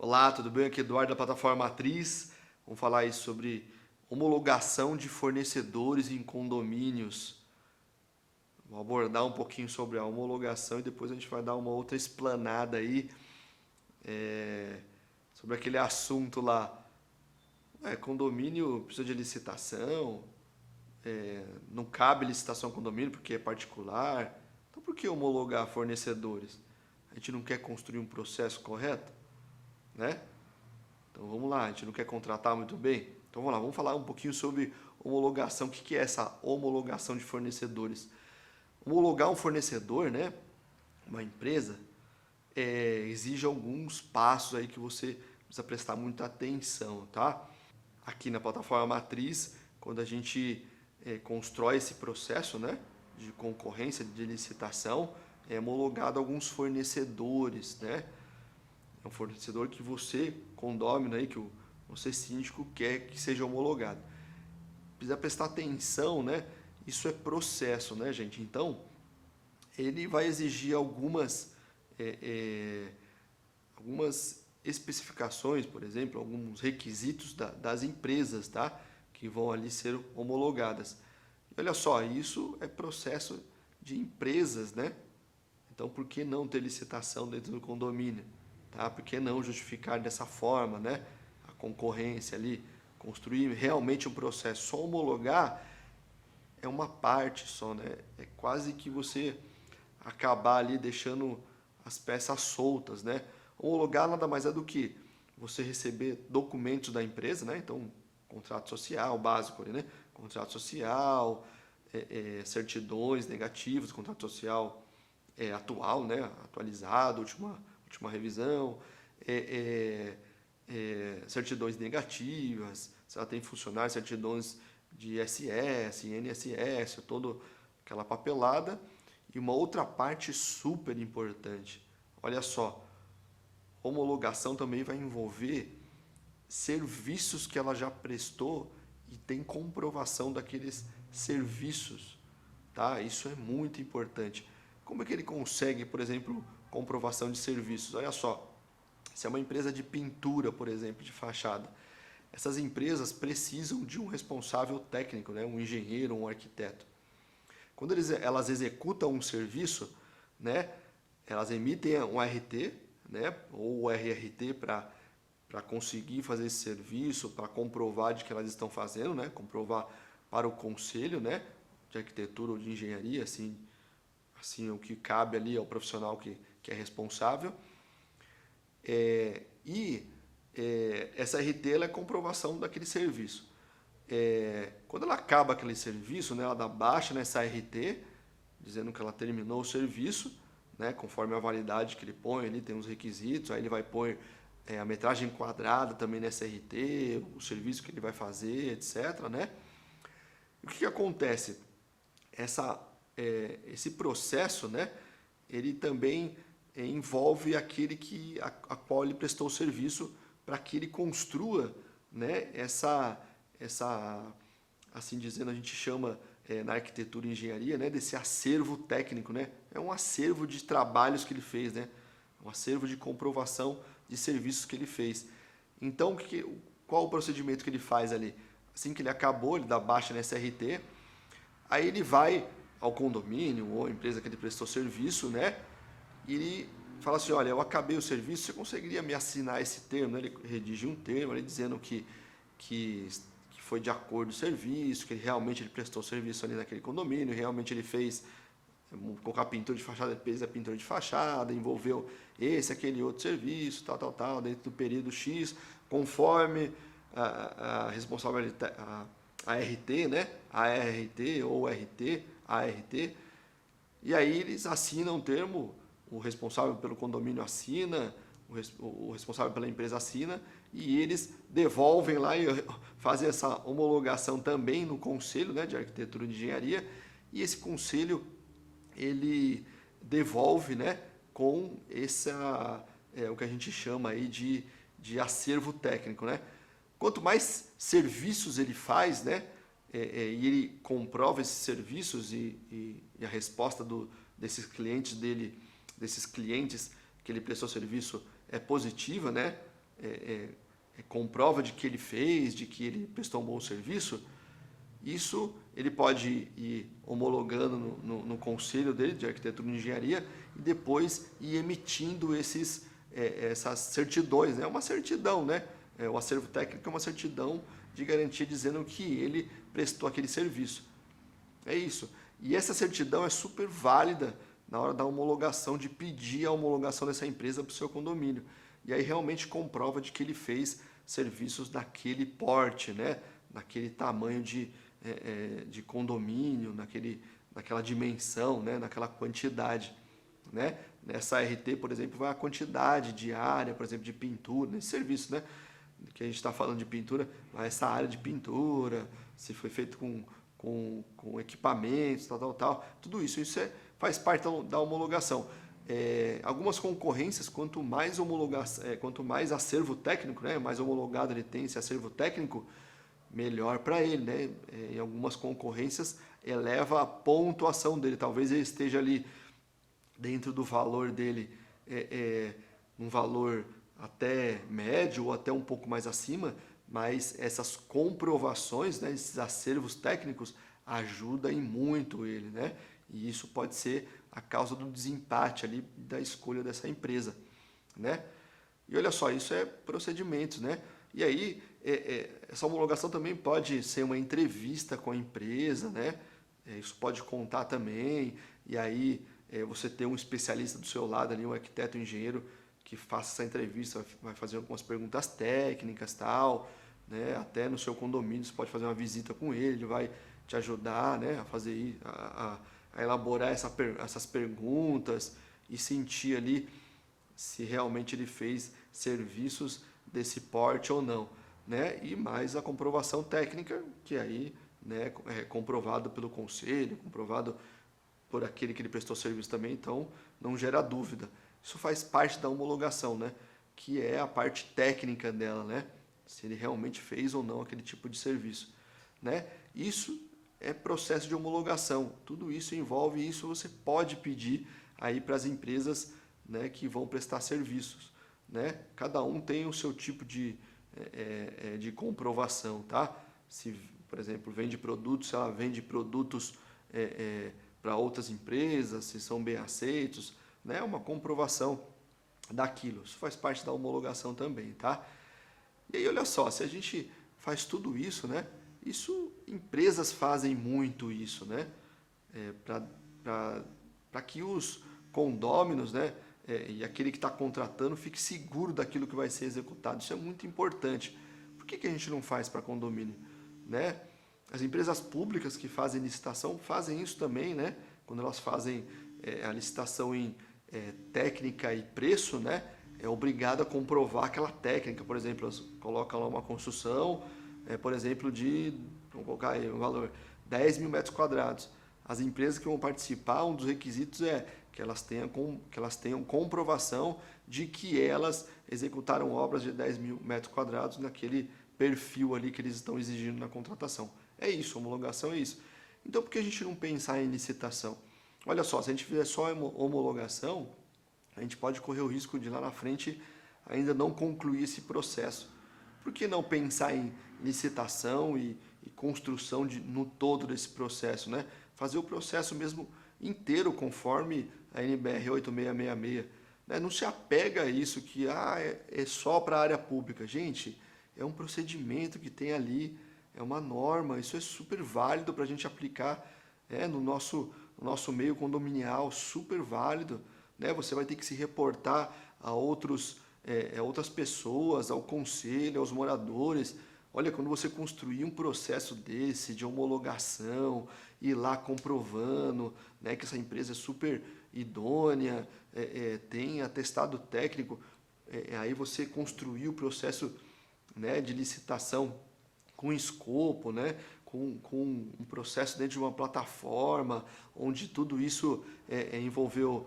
Olá, tudo bem? Aqui é Eduardo da plataforma Matriz. Vamos falar aí sobre homologação de fornecedores em condomínios. Vou abordar um pouquinho sobre a homologação e depois a gente vai dar uma outra explanada aí sobre aquele assunto lá. Condomínio precisa de licitação, não cabe licitação condomínio porque é particular. Então por que homologar fornecedores? A gente não quer construir um processo correto, né? Então vamos lá, a gente não quer contratar muito bem? Então vamos lá, vamos falar um pouquinho sobre homologação. O que é essa homologação de fornecedores? Homologar um fornecedor, né, uma empresa, exige alguns passos aí que você precisa prestar muita atenção, tá? Aqui na plataforma Matriz, quando a gente constrói esse processo, né, de concorrência, de licitação, é homologado alguns fornecedores, né? É um fornecedor que você, condômino aí, que você síndico quer que seja homologado. Precisa prestar atenção, né? Isso é processo, né, gente? Então, ele vai exigir algumas especificações, por exemplo, alguns requisitos das empresas, tá? Que vão ali ser homologadas. E olha só, isso é processo de empresas, né? Então, por que não ter licitação dentro do condomínio? Tá? Por que não justificar dessa forma, né? A concorrência ali, construir realmente um processo. Só homologar é uma parte só, né? É quase que você acabar ali deixando as peças soltas, né? Homologar nada mais é do que você receber documentos da empresa, né? Então, contrato social básico ali, né? Contrato social, certidões negativas, contrato social atual, né? Atualizado, última revisão, certidões negativas, se ela tem funcionário, certidões de SS, INSS, toda aquela papelada. E uma outra parte super importante, olha só, homologação também vai envolver serviços que ela já prestou e tem comprovação daqueles serviços, tá? Isso é muito importante. Como é que ele consegue, por exemplo, comprovação de serviços? Olha só, se é uma empresa de pintura, por exemplo, de fachada, essas empresas precisam de um responsável técnico, né? Um engenheiro, um arquiteto. Quando elas executam um serviço, né? Elas emitem um RT, né? Ou o RRT para conseguir fazer esse serviço, para comprovar de que elas estão fazendo, né? Comprovar para o conselho, né? De arquitetura ou de engenharia, assim o que cabe ali ao profissional que é responsável. Essa RT ela é comprovação daquele serviço. Quando ela acaba aquele serviço, né, ela dá baixa nessa RT, dizendo que ela terminou o serviço, né, conforme a validade que ele põe, ali tem uns requisitos, aí ele vai pôr a metragem quadrada também nessa RT, o serviço que ele vai fazer, etc. Né? E o que acontece? Esse processo, né, ele também envolve aquele a qual ele prestou o serviço para que ele construa, né, essa assim dizendo, a gente chama na arquitetura e engenharia, né, desse acervo técnico, né? É um acervo de trabalhos que ele fez, né? Um acervo de comprovação de serviços que ele fez. Então, qual o procedimento que ele faz ali? Assim que ele acabou, ele dá baixa nessa RT, aí ele vai ao condomínio ou à empresa que ele prestou serviço, né? E ele fala assim, olha, eu acabei o serviço, você conseguiria me assinar esse termo? Ele redige um termo ali dizendo que foi de acordo o serviço, que realmente ele prestou serviço ali naquele condomínio, realmente ele fez, colocar pintura de fachada, ele fez a pintura de fachada, envolveu aquele outro serviço, tal, dentro do período X, conforme a responsabilidade, a RT, né? A RT ou RT, ART, e aí eles assinam o termo, o responsável pelo condomínio assina, o responsável pela empresa assina, e eles devolvem lá e fazem essa homologação também no conselho, né, de arquitetura e de engenharia, e esse conselho ele devolve, né, com o que a gente chama aí de acervo técnico, né? Quanto mais serviços ele faz, né, e ele comprova esses serviços e a resposta desses clientes dele, desses clientes que ele prestou serviço é positiva, né? comprova de que ele fez, de que ele prestou um bom serviço, isso ele pode ir homologando no conselho dele de arquitetura e engenharia e depois ir emitindo essas certidões, né? Uma certidão, né? O acervo técnico é uma certidão de garantia dizendo que ele prestou aquele serviço. É isso. E essa certidão é super válida na hora da homologação, de pedir a homologação dessa empresa para o seu condomínio. E aí realmente comprova de que ele fez serviços daquele porte, né? Naquele tamanho de condomínio, naquela dimensão, né? Naquela quantidade. Né? Nessa RT, por exemplo, vai a quantidade de área, por exemplo, de pintura, nesse serviço, né? Que a gente está falando de pintura, vai essa área de pintura, se foi feito com equipamentos, tal. Tudo isso faz parte da homologação. Algumas concorrências, quanto mais acervo técnico, né? Mais homologado ele tem esse acervo técnico, melhor para ele, né? Em algumas concorrências eleva a pontuação dele, talvez ele esteja ali dentro do valor dele, um valor até médio ou até um pouco mais acima, mas essas comprovações, né, esses acervos técnicos ajudam muito ele, né? E isso pode ser a causa do desempate ali da escolha dessa empresa, né? E olha só, isso é procedimentos, né? E aí, essa homologação também pode ser uma entrevista com a empresa, né? Isso pode contar também, e aí você ter um especialista do seu lado ali, um arquiteto, um engenheiro, que faça essa entrevista, vai fazer algumas perguntas técnicas, tal, né? Até no seu condomínio você pode fazer uma visita com ele vai te ajudar, né? A fazer, a elaborar essas perguntas e sentir ali se realmente ele fez serviços desse porte ou não, né? E mais a comprovação técnica, que aí, né, é comprovado pelo conselho, comprovado por aquele que ele prestou serviço também, então não gera dúvida. Isso faz parte da homologação, né? Que é a parte técnica dela, né? Se ele realmente fez ou não aquele tipo de serviço, né? Isso é processo de homologação. Tudo isso envolve isso, você pode pedir aí para as empresas, né, que vão prestar serviços, né? Cada um tem o seu tipo de comprovação, tá? Se, por exemplo, vende produtos, se ela vende produtos para outras empresas, se são bem aceitos, né? Uma comprovação daquilo. Isso faz parte da homologação também, tá? E aí, olha só, se a gente faz tudo isso, né? Empresas fazem muito isso, né? Para que os condôminos, né? E aquele que está contratando fique seguro daquilo que vai ser executado. Isso é muito importante. Por que a gente não faz para condomínio, né? As empresas públicas que fazem licitação fazem isso também, né? Quando elas fazem a licitação em técnica e preço, né? É obrigado a comprovar aquela técnica. Por exemplo, elas colocam lá uma construção, por exemplo, vamos colocar aí um valor, 10 mil metros quadrados. As empresas que vão participar, um dos requisitos é que elas tenham comprovação de que elas executaram obras de 10 mil metros quadrados naquele perfil ali que eles estão exigindo na contratação. É isso, homologação é isso. Então, por que a gente não pensar em licitação? Olha só, se a gente fizer só homologação, a gente pode correr o risco de lá na frente ainda não concluir esse processo. Por que não pensar em licitação e construção no todo desse processo, né? Fazer o processo mesmo inteiro conforme a NBR 8666. Né? Não se apega a isso que é só para a área pública. Gente, é um procedimento que tem ali, é uma norma, isso é super válido para a gente aplicar no nosso meio condominial, super válido. Né? Você vai ter que se reportar a outras pessoas, ao conselho, aos moradores. Olha, quando você construir um processo desse de homologação, ir lá comprovando, né, que essa empresa é super idônea, tem atestado técnico, aí você construir o processo, né, de licitação com escopo, né, com um processo dentro de uma plataforma, onde tudo isso envolveu,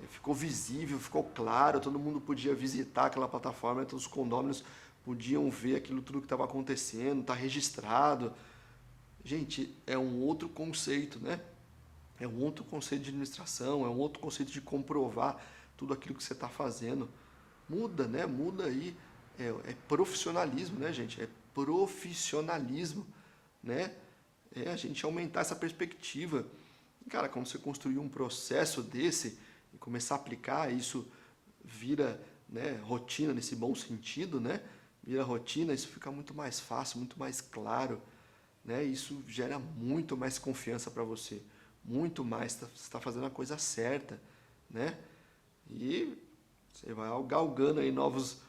ficou visível, ficou claro, todo mundo podia visitar aquela plataforma, todos os condôminos podiam ver aquilo tudo que estava acontecendo, está registrado. Gente, é um outro conceito, né? É um outro conceito de administração, é um outro conceito de comprovar tudo aquilo que você está fazendo. Muda, né? Muda aí é profissionalismo, né, gente? É profissionalismo, né? É a gente aumentar essa perspectiva. Cara, quando você construir um processo desse e começar a aplicar, isso vira, né, rotina nesse bom sentido, né? Vira rotina, isso fica muito mais fácil, muito mais claro, né? Isso gera muito mais confiança para você, muito mais, você está fazendo a coisa certa, né? E você vai galgando aí novos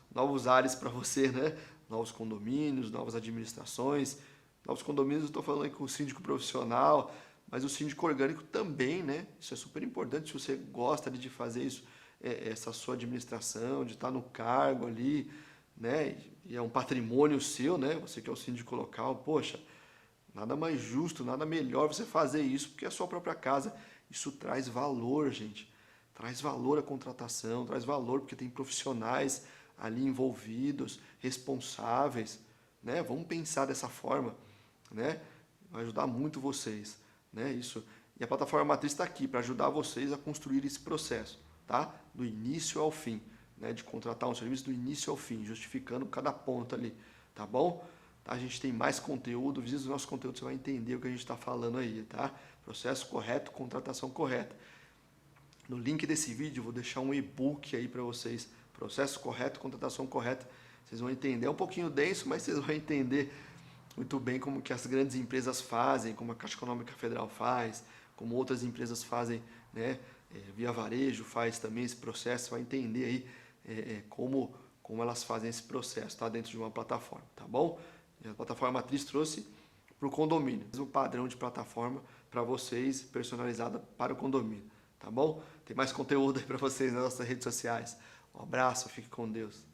ares para você, né? Novos condomínios, novas administrações. Novos condomínios, eu estou falando aí com o síndico profissional, mas o síndico orgânico também, né? Isso é super importante se você gosta de fazer isso, essa sua administração, de estar no cargo ali, né? E é um patrimônio seu, né? Você que é o síndico local, poxa, nada mais justo, nada melhor você fazer isso, porque é a sua própria casa. Isso traz valor, gente. Traz valor à contratação, traz valor porque tem profissionais ali envolvidos, responsáveis, né? Vamos pensar dessa forma, né? Vai ajudar muito vocês, né? Isso. E a plataforma matriz está aqui para ajudar vocês a construir esse processo, tá? Do início ao fim, né? De contratar um serviço do início ao fim, justificando cada ponto ali, tá bom? Tá? A gente tem mais conteúdo, visita o nosso conteúdo, você vai entender o que a gente está falando aí, tá? Processo correto, contratação correta. No link desse vídeo eu vou deixar um e-book aí para vocês, processo correto, contratação correta. Vocês vão entender, é um pouquinho denso, mas vocês vão entender muito bem como que as grandes empresas fazem, como a Caixa Econômica Federal faz, como outras empresas fazem, né? Via Varejo faz também esse processo, vai entender aí como elas fazem esse processo, tá? Dentro de uma plataforma, tá bom? E a plataforma matriz trouxe para o condomínio, o padrão de plataforma para vocês, personalizada para o condomínio, tá bom? Tem mais conteúdo aí para vocês nas nossas redes sociais. Um abraço, fique com Deus.